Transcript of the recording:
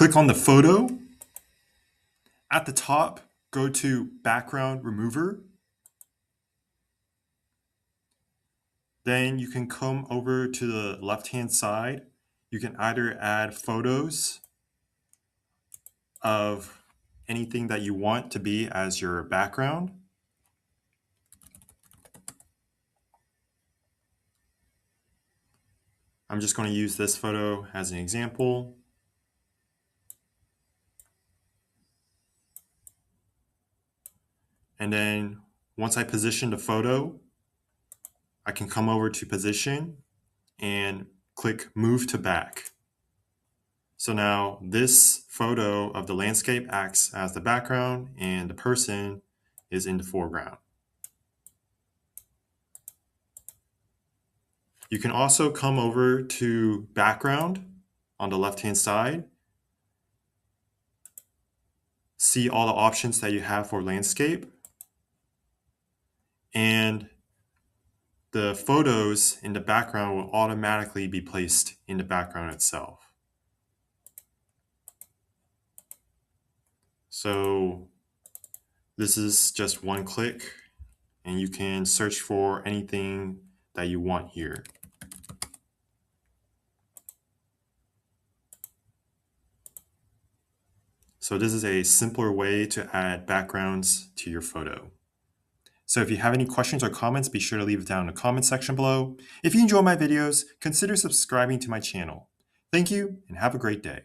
Click on the photo. At the top, go to Background Remover. Then you can come over to the left-hand side. You can either add photos of anything that you want to be as your background. I'm just going to use this photo as an example. And then once I position the photo, I can come over to Position and click Move to Back. So now this photo of the landscape acts as the background and the person is in the foreground. You can also come over to Background on the left-hand side, see all the options that you have for landscape, and the photos in the background will automatically be placed in the background itself. So this is just one click, and you can search for anything that you want here. So this is a simpler way to add backgrounds to your photo. So if you have any questions or comments, be sure to leave it down in the comment section below. If you enjoy my videos, consider subscribing to my channel. Thank you and have a great day.